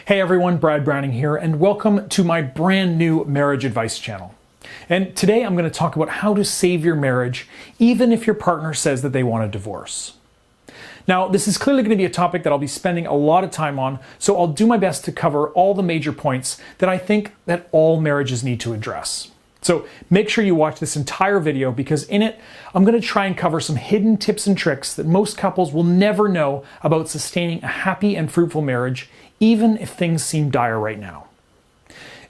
Hey everyone, Brad Browning here, and welcome to my brand new marriage advice channel. And today I'm going to talk about how to save your marriage even if your partner says that they want a divorce. Now, this is clearly going to be a topic that I'll be spending a lot of time on, so I'll do my best to cover all the major points that I think that all marriages need to address. So make sure you watch this entire video because in it, I'm going to try and cover some hidden tips and tricks that most couples will never know about sustaining a happy and fruitful marriage, even if things seem dire right now.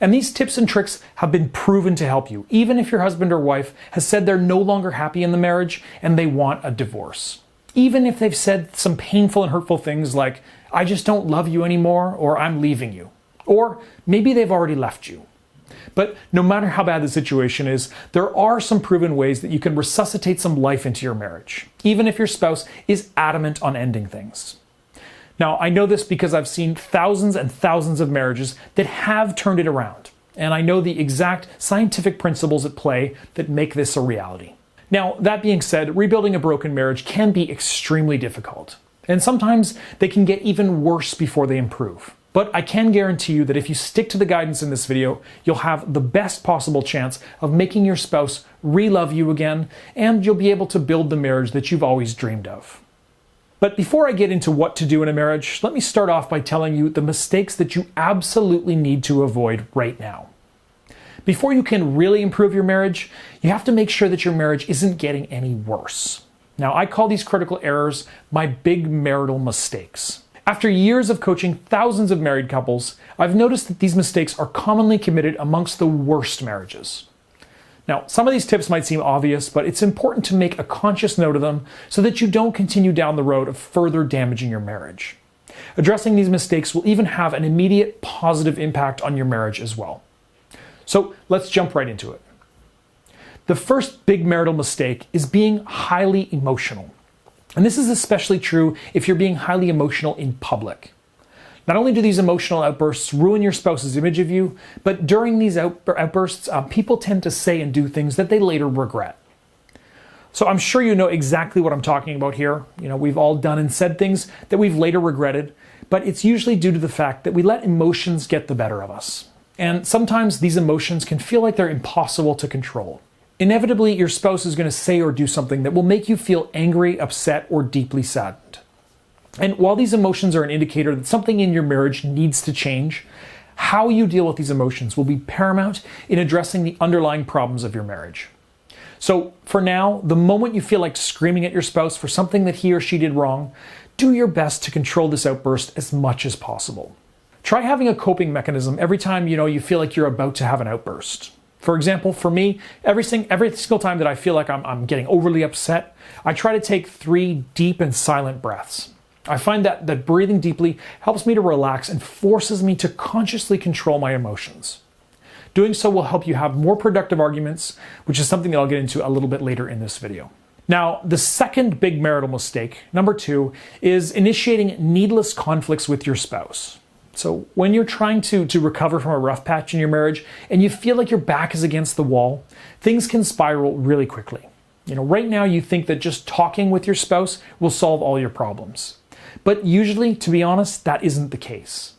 And these tips and tricks have been proven to help you, even if your husband or wife has said they're no longer happy in the marriage and they want a divorce. Even if they've said some painful and hurtful things like, I just don't love you anymore, or I'm leaving you. Or maybe they've already left you. But no matter how bad the situation is, there are some proven ways that you can resuscitate some life into your marriage, even if your spouse is adamant on ending things. Now, I know this because I've seen thousands and thousands of marriages that have turned it around, and I know the exact scientific principles at play that make this a reality. Now, that being said, rebuilding a broken marriage can be extremely difficult, and sometimes they can get even worse before they improve. But I can guarantee you that if you stick to the guidance in this video, you'll have the best possible chance of making your spouse re-love you again, and you'll be able to build the marriage that you've always dreamed of. But before I get into what to do in a marriage, let me start off by telling you the mistakes that you absolutely need to avoid right now. Before you can really improve your marriage, you have to make sure that your marriage isn't getting any worse. Now, I call these critical errors my big marital mistakes. After years of coaching thousands of married couples, I've noticed that these mistakes are commonly committed amongst the worst marriages. Now, some of these tips might seem obvious, but it's important to make a conscious note of them so that you don't continue down the road of further damaging your marriage. Addressing these mistakes will even have an immediate positive impact on your marriage as well. So let's jump right into it. The first big marital mistake is being highly emotional. And this is especially true if you're being highly emotional in public. Not only do these emotional outbursts ruin your spouse's image of you, but during these outbursts, people tend to say and do things that they later regret. So I'm sure you know exactly what I'm talking about here. You know, we've all done and said things that we've later regretted, but it's usually due to the fact that we let emotions get the better of us. And sometimes these emotions can feel like they're impossible to control. Inevitably, your spouse is going to say or do something that will make you feel angry, upset, or deeply saddened. And while these emotions are an indicator that something in your marriage needs to change, how you deal with these emotions will be paramount in addressing the underlying problems of your marriage. So for now, the moment you feel like screaming at your spouse for something that he or she did wrong, do your best to control this outburst as much as possible. Try having a coping mechanism every time you feel like you're about to have an outburst. For example, for me, every single time that I feel like I'm getting overly upset, I try to take 3 deep and silent breaths. I find that breathing deeply helps me to relax and forces me to consciously control my emotions. Doing so will help you have more productive arguments, which is something that I'll get into a little bit later in this video. Now, the second big marital mistake, number 2, is initiating needless conflicts with your spouse. So when you're trying to recover from a rough patch in your marriage and you feel like your back is against the wall, things can spiral really quickly. Right now you think that just talking with your spouse will solve all your problems. But usually, to be honest, that isn't the case.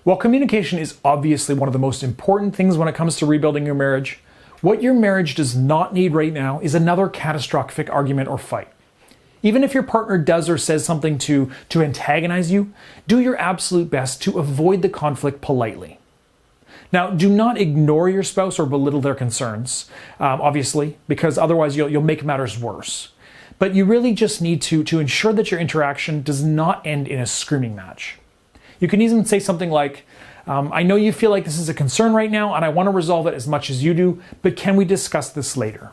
While communication is obviously one of the most important things when it comes to rebuilding your marriage, what your marriage does not need right now is another catastrophic argument or fight. Even if your partner does or says something to antagonize you, do your absolute best to avoid the conflict politely. Now, do not ignore your spouse or belittle their concerns, obviously, because otherwise you'll make matters worse. But you really just need to ensure that your interaction does not end in a screaming match. You can even say something like, I know you feel like this is a concern right now and I want to resolve it as much as you do, but can we discuss this later?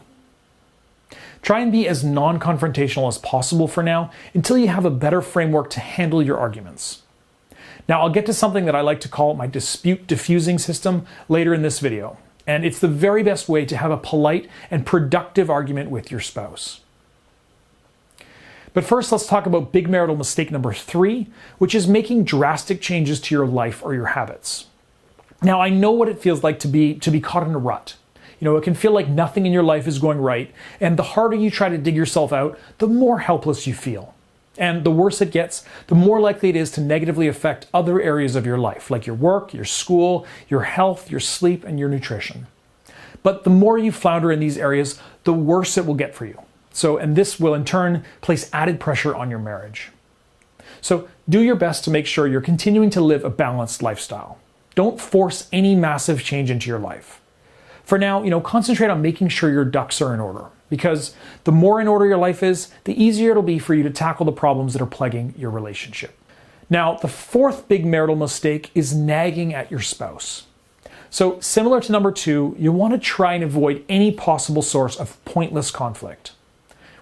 Try and be as non-confrontational as possible for now until you have a better framework to handle your arguments. Now, I'll get to something that I like to call my dispute diffusing system later in this video, and it's the very best way to have a polite and productive argument with your spouse. But first, let's talk about big marital mistake number 3, which is making drastic changes to your life or your habits. Now, I know what it feels like to be caught in a rut. It can feel like nothing in your life is going right, and the harder you try to dig yourself out, the more helpless you feel. And the worse it gets, the more likely it is to negatively affect other areas of your life, like your work, your school, your health, your sleep, and your nutrition. But the more you flounder in these areas, the worse it will get for you. And this will in turn place added pressure on your marriage. So do your best to make sure you're continuing to live a balanced lifestyle. Don't force any massive change into your life. For now, concentrate on making sure your ducks are in order, because the more in order your life is, the easier it'll be for you to tackle the problems that are plaguing your relationship. Now, the fourth big marital mistake is nagging at your spouse. So similar to number 2, you want to try and avoid any possible source of pointless conflict.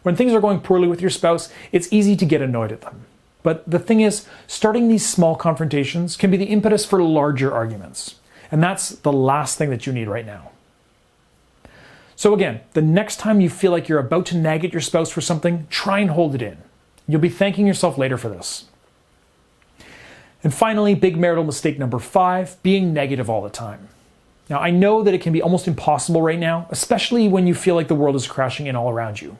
When things are going poorly with your spouse, it's easy to get annoyed at them. But the thing is, starting these small confrontations can be the impetus for larger arguments. And that's the last thing that you need right now. So again, the next time you feel like you're about to nag at your spouse for something, try and hold it in. You'll be thanking yourself later for this. And finally, big marital mistake number 5, being negative all the time. Now, I know that it can be almost impossible right now, especially when you feel like the world is crashing in all around you.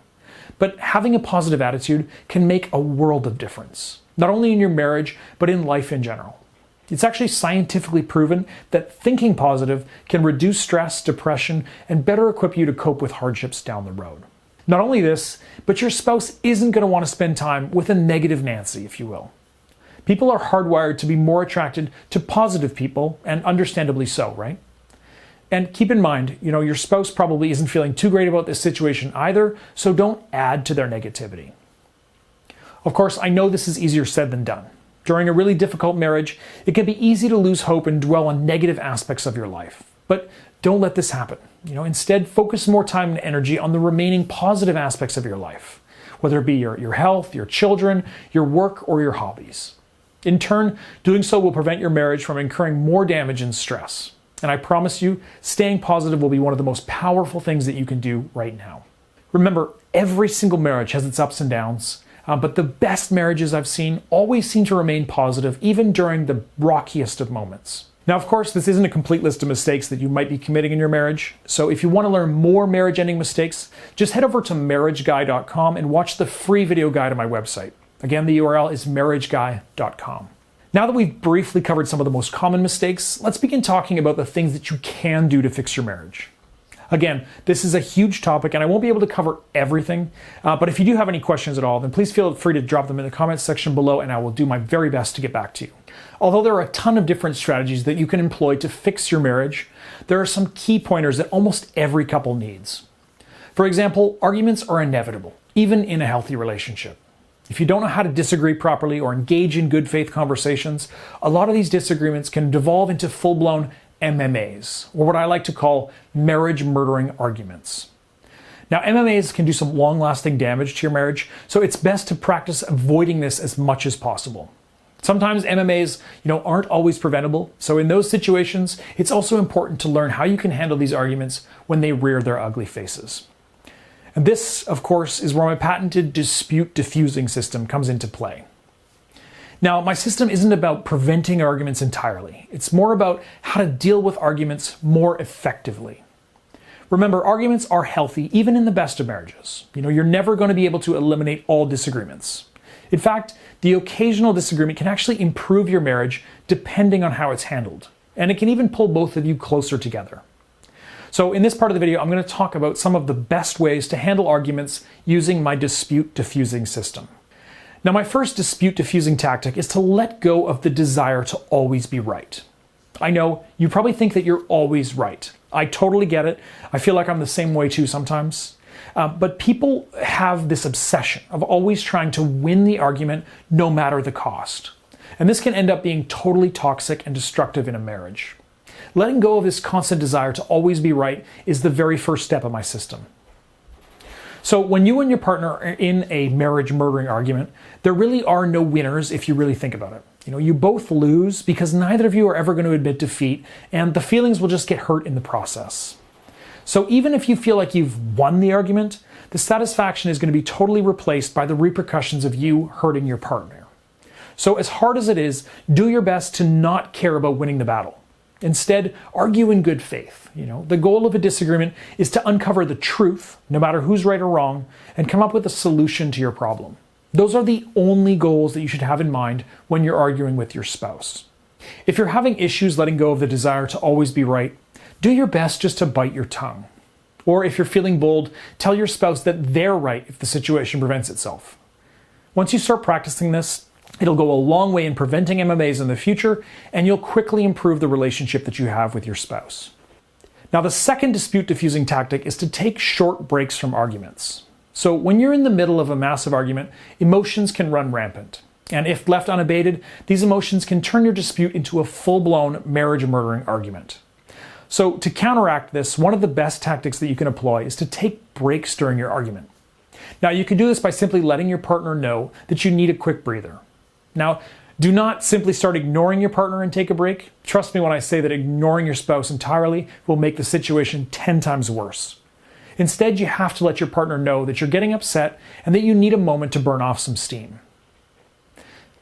But having a positive attitude can make a world of difference, not only in your marriage, but in life in general. It's actually scientifically proven that thinking positive can reduce stress, depression, and better equip you to cope with hardships down the road. Not only this, but your spouse isn't going to want to spend time with a negative Nancy, if you will. People are hardwired to be more attracted to positive people, and understandably so, right? And keep in mind, your spouse probably isn't feeling too great about this situation either, so don't add to their negativity. Of course, I know this is easier said than done. During a really difficult marriage, it can be easy to lose hope and dwell on negative aspects of your life. But don't let this happen. Instead, focus more time and energy on the remaining positive aspects of your life, whether it be your health, your children, your work, or your hobbies. In turn, doing so will prevent your marriage from incurring more damage and stress. And I promise you, staying positive will be one of the most powerful things that you can do right now. Remember, every single marriage has its ups and downs, but the best marriages I've seen always seem to remain positive, even during the rockiest of moments. Now, of course, this isn't a complete list of mistakes that you might be committing in your marriage. So if you want to learn more marriage-ending mistakes, just head over to marriageguy.com and watch the free video guide on my website. Again, the URL is marriageguy.com. Now that we've briefly covered some of the most common mistakes, let's begin talking about the things that you can do to fix your marriage. Again, this is a huge topic and I won't be able to cover everything, but if you do have any questions at all, then please feel free to drop them in the comments section below and I will do my very best to get back to you. Although there are a ton of different strategies that you can employ to fix your marriage, there are some key pointers that almost every couple needs. For example, arguments are inevitable, even in a healthy relationship. If you don't know how to disagree properly or engage in good faith conversations, a lot of these disagreements can devolve into full-blown MMAs, or what I like to call marriage-murdering arguments. Now, MMAs can do some long-lasting damage to your marriage, so it's best to practice avoiding this as much as possible. Sometimes MMAs, aren't always preventable, so in those situations, it's also important to learn how you can handle these arguments when they rear their ugly faces. And this, of course, is where my patented dispute diffusing system comes into play. Now, my system isn't about preventing arguments entirely. It's more about how to deal with arguments more effectively. Remember, arguments are healthy even in the best of marriages. You're never going to be able to eliminate all disagreements. In fact, the occasional disagreement can actually improve your marriage depending on how it's handled. And it can even pull both of you closer together. So in this part of the video, I'm going to talk about some of the best ways to handle arguments using my dispute diffusing system. Now, my first dispute diffusing tactic is to let go of the desire to always be right. I know, you probably think that you're always right. I totally get it. I feel like I'm the same way too sometimes. But people have this obsession of always trying to win the argument no matter the cost. And this can end up being totally toxic and destructive in a marriage. Letting go of this constant desire to always be right is the very first step of my system. So when you and your partner are in a marriage murdering argument, there really are no winners if you really think about it. You both lose because neither of you are ever going to admit defeat, and the feelings will just get hurt in the process. So even if you feel like you've won the argument, the satisfaction is going to be totally replaced by the repercussions of you hurting your partner. So as hard as it is, do your best to not care about winning the battle. Instead, argue in good faith. The goal of a disagreement is to uncover the truth, no matter who's right or wrong, and come up with a solution to your problem. Those are the only goals that you should have in mind when you're arguing with your spouse. If you're having issues letting go of the desire to always be right, do your best just to bite your tongue. Or if you're feeling bold, tell your spouse that they're right if the situation presents itself. Once you start practicing this, it'll go a long way in preventing MMAs in the future, and you'll quickly improve the relationship that you have with your spouse. Now, the second dispute diffusing tactic is to take short breaks from arguments. So when you're in the middle of a massive argument, emotions can run rampant. And if left unabated, these emotions can turn your dispute into a full-blown marriage-murdering argument. So to counteract this, one of the best tactics that you can employ is to take breaks during your argument. Now, you can do this by simply letting your partner know that you need a quick breather. Now, do not simply start ignoring your partner and take a break. Trust me when I say that ignoring your spouse entirely will make the situation 10 times worse. Instead, you have to let your partner know that you're getting upset and that you need a moment to burn off some steam.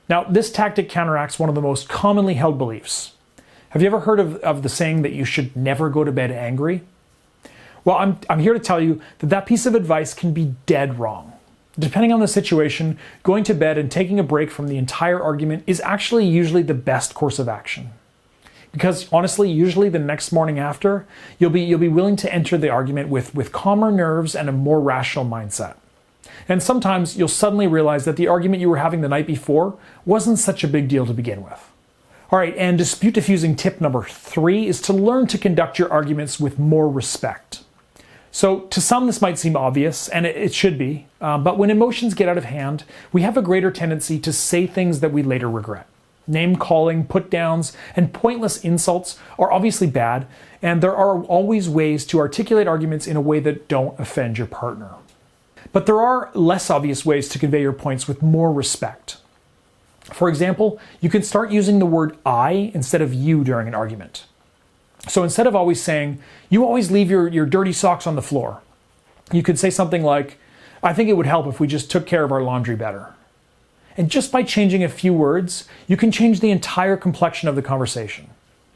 Now, this tactic counteracts one of the most commonly held beliefs. Have you ever heard of the saying that you should never go to bed angry? Well, I'm here to tell you that that piece of advice can be dead wrong. Depending on the situation, going to bed and taking a break from the entire argument is actually usually the best course of action. Because honestly, usually the next morning after, you'll be willing to enter the argument with calmer nerves and a more rational mindset. And sometimes you'll suddenly realize that the argument you were having the night before wasn't such a big deal to begin with. All right, and dispute diffusing tip number 3 is to learn to conduct your arguments with more respect. So to some this might seem obvious, and it should be, but when emotions get out of hand, we have a greater tendency to say things that we later regret. Name-calling, put-downs, and pointless insults are obviously bad, and there are always ways to articulate arguments in a way that don't offend your partner. But there are less obvious ways to convey your points with more respect. For example, you can start using the word I instead of you during an argument. So instead of always saying, "You always leave your dirty socks on the floor," you could say something like, "I think it would help if we just took care of our laundry better." And just by changing a few words, you can change the entire complexion of the conversation.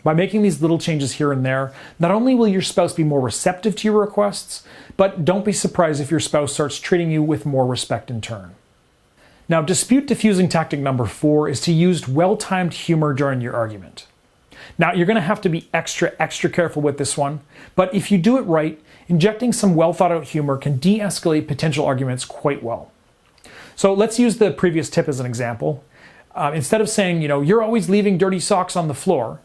By making these little changes here and there, not only will your spouse be more receptive to your requests, but don't be surprised if your spouse starts treating you with more respect in turn. Now, dispute diffusing tactic number 4 is to use well-timed humor during your argument. Now, you're going to have to be extra careful with this one, but if you do it right, injecting some well-thought-out humor can de-escalate potential arguments quite well. So let's use the previous tip as an example. Instead of saying, "You're always leaving dirty socks on the floor,"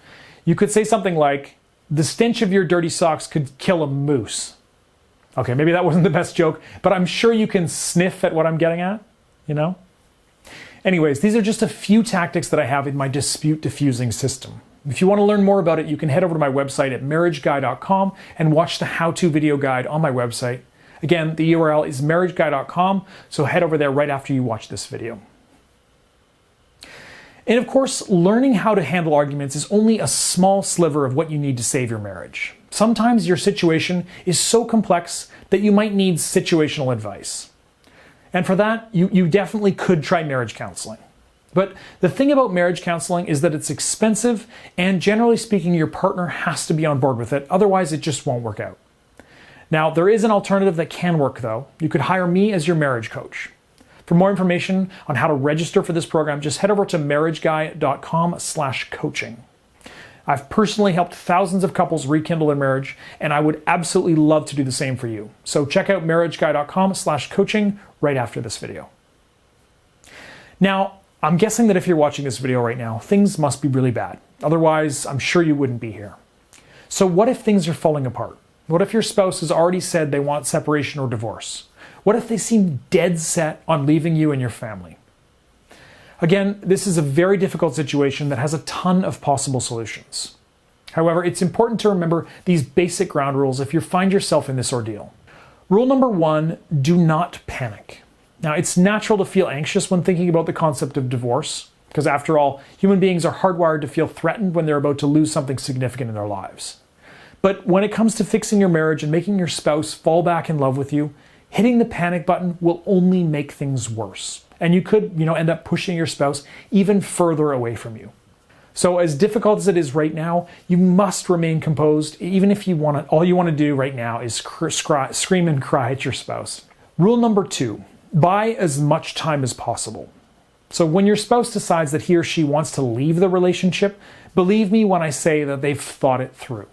you could say something like, "The stench of your dirty socks could kill a moose." Okay, maybe that wasn't the best joke, but I'm sure you can sniff at what I'm getting at, Anyways, these are just a few tactics that I have in my dispute diffusing system. If you want to learn more about it, you can head over to my website at marriageguy.com and watch the how-to video guide on my website. Again, the URL is marriageguy.com, so head over there right after you watch this video. And of course, learning how to handle arguments is only a small sliver of what you need to save your marriage. Sometimes your situation is so complex that you might need situational advice. And for that, you definitely could try marriage counseling. But the thing about marriage counseling is that it's expensive, and generally speaking, your partner has to be on board with it, otherwise it just won't work out. Now, there is an alternative that can work though. You could hire me as your marriage coach. For more information on how to register for this program, just head over to marriageguy.com/coaching. I've personally helped thousands of couples rekindle their marriage, and I would absolutely love to do the same for you. So check out marriageguy.com/coaching right after this video. Now, I'm guessing that if you're watching this video right now, things must be really bad. Otherwise, I'm sure you wouldn't be here. So what if things are falling apart? What if your spouse has already said they want separation or divorce? What if they seem dead set on leaving you and your family? Again, this is a very difficult situation that has a ton of possible solutions. However, it's important to remember these basic ground rules if you find yourself in this ordeal. Rule number 1, do not panic. Now, it's natural to feel anxious when thinking about the concept of divorce, because after all, human beings are hardwired to feel threatened when they're about to lose something significant in their lives. But when it comes to fixing your marriage and making your spouse fall back in love with you, hitting the panic button will only make things worse. And you could, end up pushing your spouse even further away from you. So as difficult as it is right now, you must remain composed, even if all you want to do right now is scream and cry at your spouse. Rule number 2, Buy as much time as possible. So when your spouse decides that he or she wants to leave the relationship, believe me when I say that they've thought it through.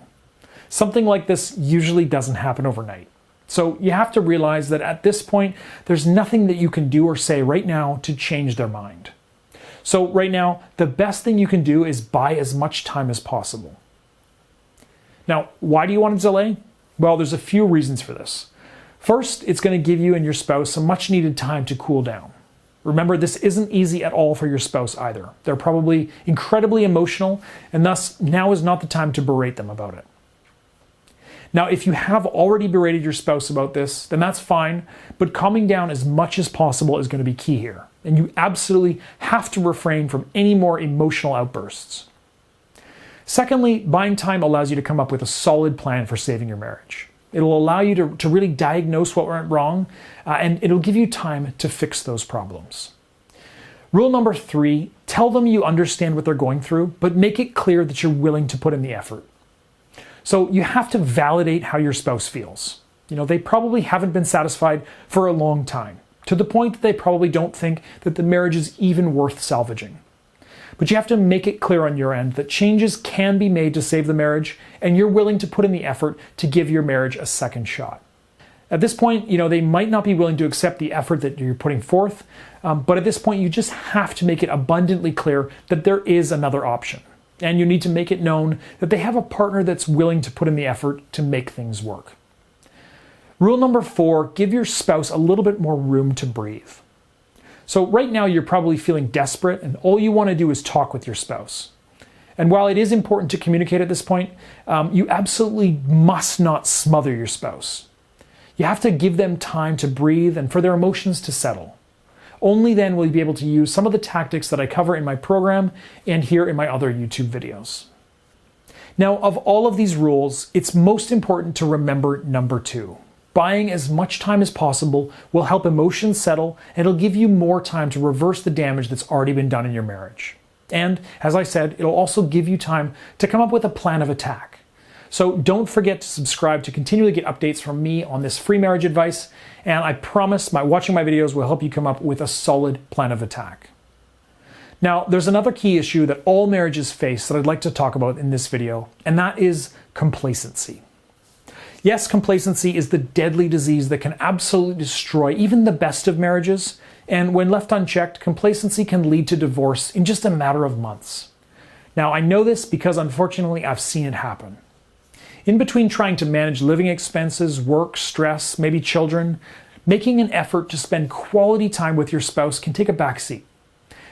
Something like this usually doesn't happen overnight. So you have to realize that at this point, there's nothing that you can do or say right now to change their mind. So right now, the best thing you can do is buy as much time as possible. Now, why do you want to delay? Well, there's a few reasons for this. First, it's going to give you and your spouse some much needed time to cool down. Remember, this isn't easy at all for your spouse either. They're probably incredibly emotional, and thus now is not the time to berate them about it. Now, if you have already berated your spouse about this, then that's fine, but calming down as much as possible is going to be key here. And you absolutely have to refrain from any more emotional outbursts. Secondly, buying time allows you to come up with a solid plan for saving your marriage. It'll allow you to really diagnose what went wrong, and it'll give you time to fix those problems. Rule number 3, tell them you understand what they're going through, but make it clear that you're willing to put in the effort. So you have to validate how your spouse feels. They probably haven't been satisfied for a long time, to the point that they probably don't think that the marriage is even worth salvaging. But you have to make it clear on your end that changes can be made to save the marriage, and you're willing to put in the effort to give your marriage a second shot. At this point, they might not be willing to accept the effort that you're putting forth, but at this point, you just have to make it abundantly clear that there is another option. And you need to make it known that they have a partner that's willing to put in the effort to make things work. Rule number 4, give your spouse a little bit more room to breathe. So right now you're probably feeling desperate and all you want to do is talk with your spouse. And while it is important to communicate at this point, you absolutely must not smother your spouse. You have to give them time to breathe and for their emotions to settle. Only then will you be able to use some of the tactics that I cover in my program and here in my other YouTube videos. Now, of all of these rules, it's most important to remember number 2. Buying as much time as possible will help emotions settle and it'll give you more time to reverse the damage that's already been done in your marriage. And as I said, it'll also give you time to come up with a plan of attack. So don't forget to subscribe to continually get updates from me on this free marriage advice, and I promise watching my videos will help you come up with a solid plan of attack. Now, there's another key issue that all marriages face that I'd like to talk about in this video, and that is complacency. Yes, complacency is the deadly disease that can absolutely destroy even the best of marriages, and when left unchecked, complacency can lead to divorce in just a matter of months. Now, I know this because unfortunately I've seen it happen. In between trying to manage living expenses, work, stress, maybe children, making an effort to spend quality time with your spouse can take a backseat.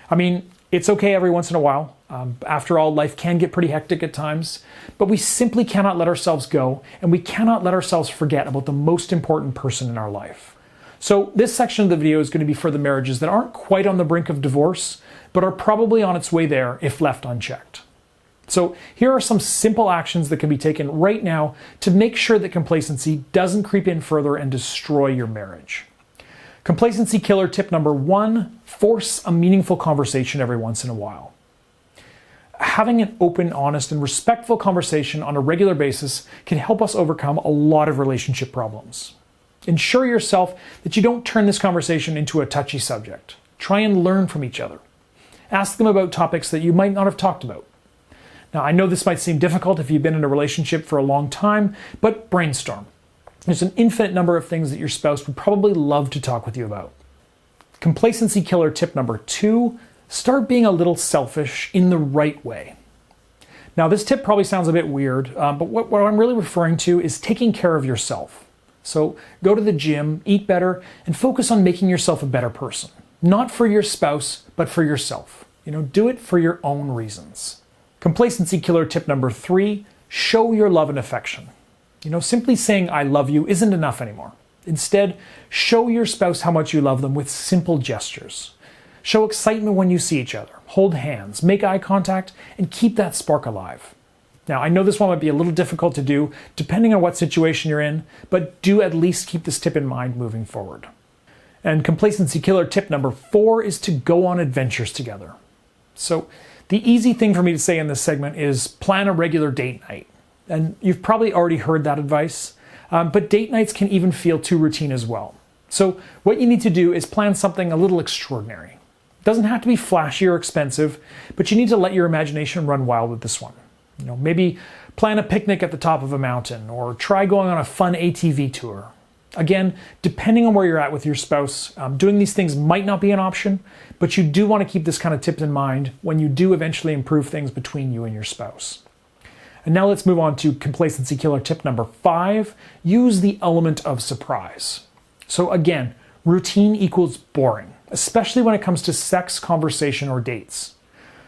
I mean, it's okay every once in a while. After all, life can get pretty hectic at times, but we simply cannot let ourselves go, and we cannot let ourselves forget about the most important person in our life. So this section of the video is going to be for the marriages that aren't quite on the brink of divorce, but are probably on its way there if left unchecked. So here are some simple actions that can be taken right now to make sure that complacency doesn't creep in further and destroy your marriage. Complacency killer tip number 1, force a meaningful conversation every once in a while. Having an open, honest, and respectful conversation on a regular basis can help us overcome a lot of relationship problems. Ensure yourself that you don't turn this conversation into a touchy subject. Try and learn from each other. Ask them about topics that you might not have talked about. Now, I know this might seem difficult if you've been in a relationship for a long time, but brainstorm. There's an infinite number of things that your spouse would probably love to talk with you about. Complacency killer tip number 2, start being a little selfish in the right way. Now, this tip probably sounds a bit weird, but what I'm really referring to is taking care of yourself. So go to the gym, eat better, and focus on making yourself a better person. Not for your spouse, but for yourself. Do it for your own reasons. Complacency killer tip number 3, show your love and affection. Simply saying I love you isn't enough anymore. Instead, show your spouse how much you love them with simple gestures. Show excitement when you see each other, hold hands, make eye contact, and keep that spark alive. Now, I know this one might be a little difficult to do depending on what situation you're in, but do at least keep this tip in mind moving forward. And complacency killer tip number 4 is to go on adventures together. So the easy thing for me to say in this segment is plan a regular date night. And you've probably already heard that advice, but date nights can even feel too routine as well. So what you need to do is plan something a little extraordinary. It doesn't have to be flashy or expensive, but you need to let your imagination run wild with this one. Maybe plan a picnic at the top of a mountain, or try going on a fun ATV tour. Again, depending on where you're at with your spouse, doing these things might not be an option, but you do want to keep this kind of tips in mind when you do eventually improve things between you and your spouse. And now let's move on to complacency killer tip number 5. Use the element of surprise. So again, routine equals boring, especially when it comes to sex, conversation, or dates.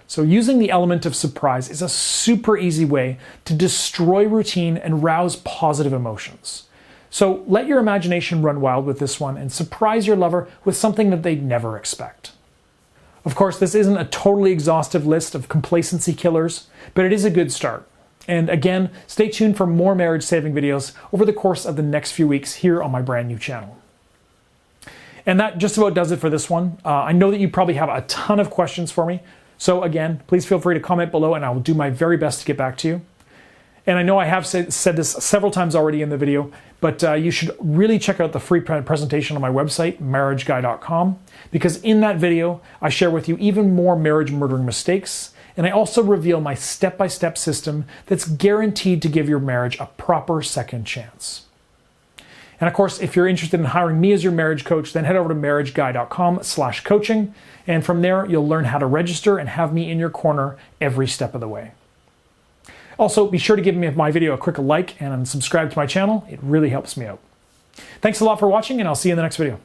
So using the element of surprise is a super easy way to destroy routine and rouse positive emotions. So let your imagination run wild with this one and surprise your lover with something that they'd never expect. Of course, this isn't a totally exhaustive list of complacency killers, but it is a good start. And again, stay tuned for more marriage-saving videos over the course of the next few weeks here on my brand new channel. And that just about does it for this one. I know that you probably have a ton of questions for me. So again, please feel free to comment below and I will do my very best to get back to you. And I know I have said this several times already in the video, but you should really check out the free presentation on my website, marriageguy.com, because in that video, I share with you even more marriage murdering mistakes, and I also reveal my step-by-step system that's guaranteed to give your marriage a proper second chance. And of course, if you're interested in hiring me as your marriage coach, then head over to marriageguy.com/coaching, and from there, you'll learn how to register and have me in your corner every step of the way. Also, be sure to give my video a quick like and subscribe to my channel. It really helps me out. Thanks a lot for watching, and I'll see you in the next video.